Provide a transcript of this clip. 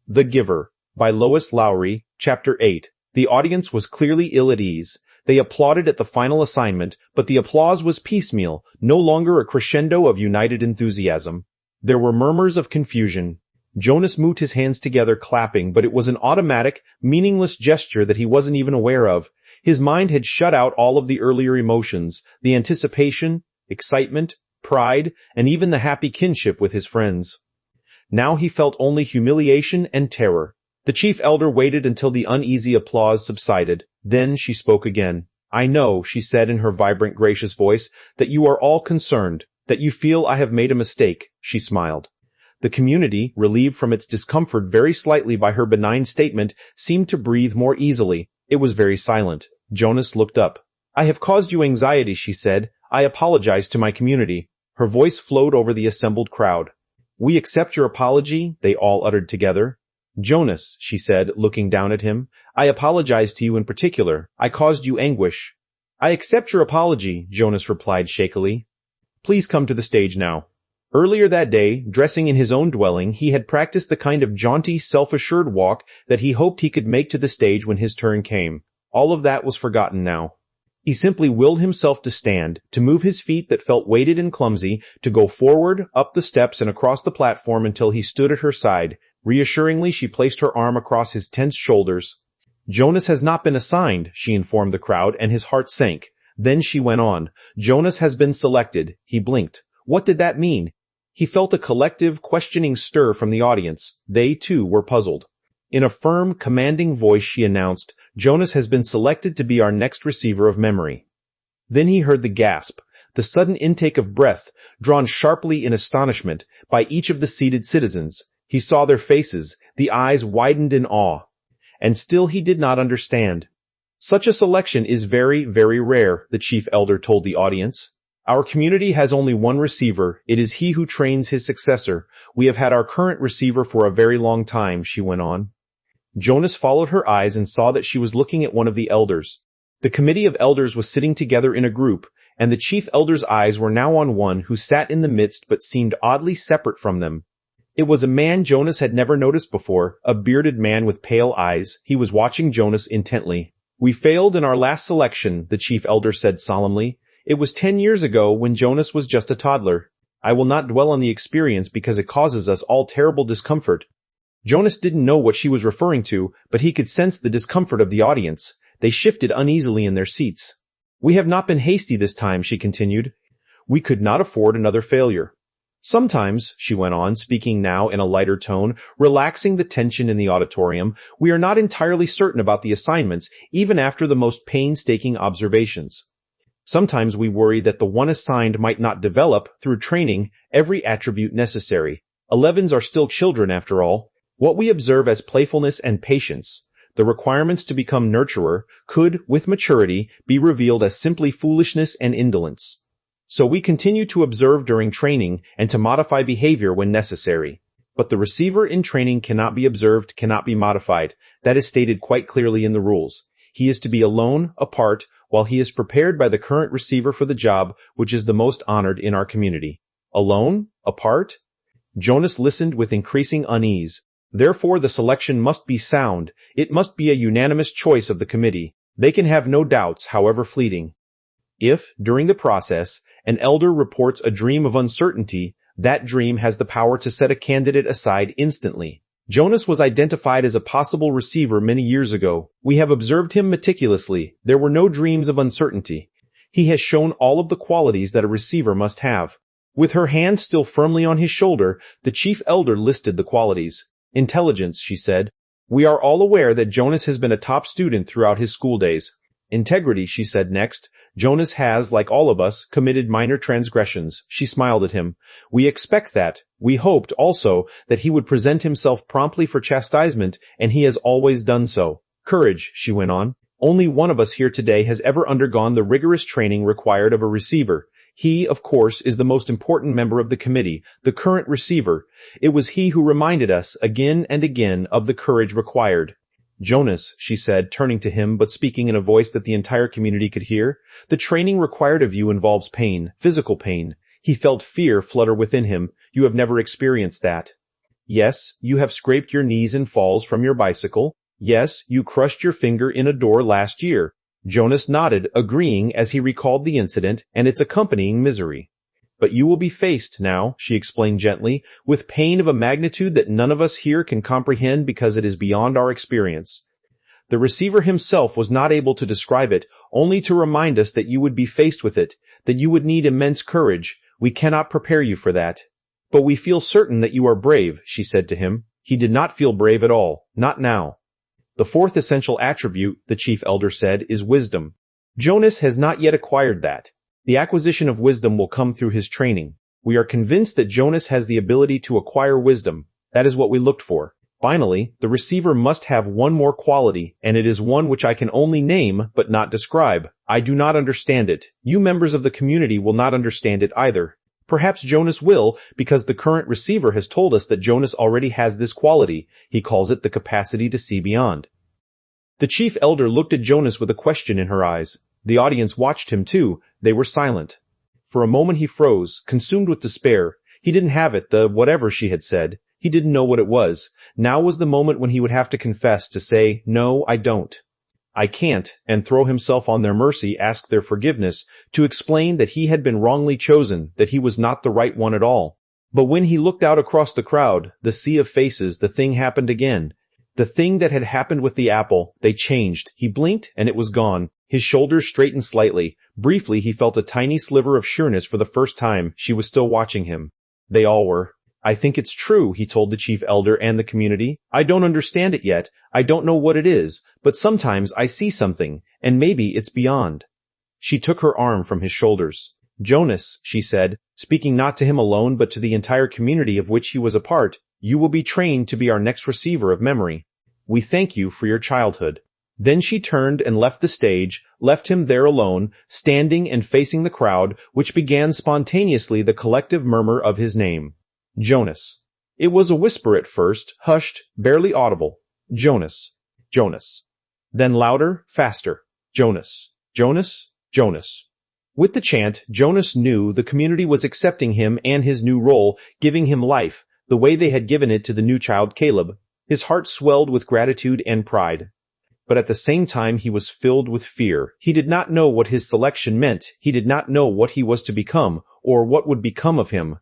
The Giver, by Lois Lowry, Chapter 8. The audience was clearly ill at ease. They applauded at the final assignment, but the applause was piecemeal, no longer a crescendo of united enthusiasm. There were murmurs of confusion. Jonas moved his hands together clapping, but it was an automatic, meaningless gesture that he wasn't even aware of. His mind had shut out all of the earlier emotions, the anticipation, excitement, pride, and even the happy kinship with his friends. Now he felt only humiliation and terror. The chief elder waited until the uneasy applause subsided. Then she spoke again. "I know," she said in her vibrant, gracious voice, "that you are all concerned, that you feel I have made a mistake." She smiled. The community, relieved from its discomfort very slightly by her benign statement, seemed to breathe more easily. It was very silent. Jonas looked up. "I have caused you anxiety," she said. "I apologize to my community." Her voice flowed over the assembled crowd. "We accept your apology," they all uttered together. "Jonas," she said, looking down at him, "I apologize to you in particular. I caused you anguish." "I accept your apology," Jonas replied shakily. "Please come to the stage now." Earlier that day, dressing in his own dwelling, he had practiced the kind of jaunty, self-assured walk that he hoped he could make to the stage when his turn came. All of that was forgotten now. He simply willed himself to stand, to move his feet that felt weighted and clumsy, to go forward, up the steps and across the platform until he stood at her side. Reassuringly, she placed her arm across his tense shoulders. "Jonas has not been assigned," she informed the crowd, and his heart sank. Then she went on. "Jonas has been selected." He blinked. What did that mean? He felt a collective, questioning stir from the audience. They, too, were puzzled. In a firm, commanding voice she announced, "Jonas has been selected to be our next receiver of memory." Then he heard the gasp, the sudden intake of breath, drawn sharply in astonishment by each of the seated citizens. He saw their faces, the eyes widened in awe. And still he did not understand. "Such a selection is very, very rare," the chief elder told the audience. "Our community has only one receiver. It is he who trains his successor. We have had our current receiver for a very long time," she went on. Jonas followed her eyes and saw that she was looking at one of the elders. The committee of elders was sitting together in a group, and the chief elder's eyes were now on one who sat in the midst but seemed oddly separate from them. It was a man Jonas had never noticed before, a bearded man with pale eyes. He was watching Jonas intently. "We failed in our last selection," the chief elder said solemnly. "It was 10 years ago when Jonas was just a toddler. I will not dwell on the experience because it causes us all terrible discomfort." Jonas didn't know what she was referring to, but he could sense the discomfort of the audience. They shifted uneasily in their seats. "We have not been hasty this time," she continued. "We could not afford another failure. Sometimes," she went on, speaking now in a lighter tone, relaxing the tension in the auditorium, "we are not entirely certain about the assignments, even after the most painstaking observations. Sometimes we worry that the one assigned might not develop, through training, every attribute necessary. 11s are still children after all. What we observe as playfulness and patience, the requirements to become nurturer, could, with maturity, be revealed as simply foolishness and indolence. So we continue to observe during training and to modify behavior when necessary. But the receiver in training cannot be observed, cannot be modified. That is stated quite clearly in the rules. He is to be alone, apart, while he is prepared by the current receiver for the job, which is the most honored in our community." Alone? Apart? Jonas listened with increasing unease. Therefore the selection must be sound. It must be a unanimous choice of the committee. They can have no doubts, however fleeting. If, during the process, an elder reports a dream of uncertainty, that dream has the power to set a candidate aside instantly. Jonas was identified as a possible receiver many years ago. We have observed him meticulously. There were no dreams of uncertainty. He has shown all of the qualities that a receiver must have. With her hand still firmly on his shoulder, the chief elder listed the qualities. "Intelligence," she said. "We are all aware that Jonas has been a top student throughout his school days." "Integrity," she said next. "Jonas has, like all of us, committed minor transgressions." She smiled at him. "We expect that. We hoped, also, that he would present himself promptly for chastisement, and he has always done so." "Courage," she went on. "Only one of us here today has ever undergone the rigorous training required of a receiver. He, of course, is the most important member of the committee, the current receiver. It was he who reminded us, again and again, of the courage required." "Jonas," she said, turning to him but speaking in a voice that the entire community could hear, "the training required of you involves pain, physical pain." He felt fear flutter within him. "You have never experienced that." Yes, you have scraped your knees in falls from your bicycle. Yes, you crushed your finger in a door last year. Jonas nodded, agreeing as he recalled the incident and its accompanying misery. But you will be faced now, she explained gently, with pain of a magnitude that none of us here can comprehend because it is beyond our experience. The receiver himself was not able to describe it, only to remind us that you would be faced with it, that you would need immense courage. We cannot prepare you for that. But we feel certain that you are brave, she said to him. He did not feel brave at all, not now. The fourth essential attribute, the chief elder said, is wisdom. Jonas has not yet acquired that. The acquisition of wisdom will come through his training. We are convinced that Jonas has the ability to acquire wisdom. That is what we looked for. Finally, the receiver must have one more quality, and it is one which I can only name but not describe. I do not understand it. You members of the community will not understand it either. Perhaps Jonas will, because the current receiver has told us that Jonas already has this quality. He calls it the capacity to see beyond. The chief elder looked at Jonas with a question in her eyes. The audience watched him too. They were silent. For a moment he froze, consumed with despair. He didn't have it, the whatever she had said. He didn't know what it was. Now was the moment when he would have to confess, to say, "No, I don't. I can't," and throw himself on their mercy, ask their forgiveness, to explain that he had been wrongly chosen, that he was not the right one at all. But when he looked out across the crowd, the sea of faces, the thing happened again. The thing that had happened with the apple, they changed. He blinked, and it was gone. His shoulders straightened slightly. Briefly, he felt a tiny sliver of sureness for the first time. She was still watching him. They all were. "I think it's true," he told the chief elder and the community. "I don't understand it yet. I don't know what it is, but sometimes I see something, and maybe it's beyond." She took her arm from his shoulders. "Jonas," she said, speaking not to him alone but to the entire community of which he was a part, "you will be trained to be our next receiver of memory. We thank you for your childhood." Then she turned and left the stage, left him there alone, standing and facing the crowd, which began spontaneously the collective murmur of his name. Jonas. It was a whisper at first, hushed, barely audible. Jonas. Jonas. Then louder, faster. Jonas. Jonas. Jonas. With the chant, Jonas knew the community was accepting him and his new role, giving him life, the way they had given it to the new child Caleb. His heart swelled with gratitude and pride. But at the same time he was filled with fear. He did not know what his selection meant. He did not know what he was to become, or what would become of him.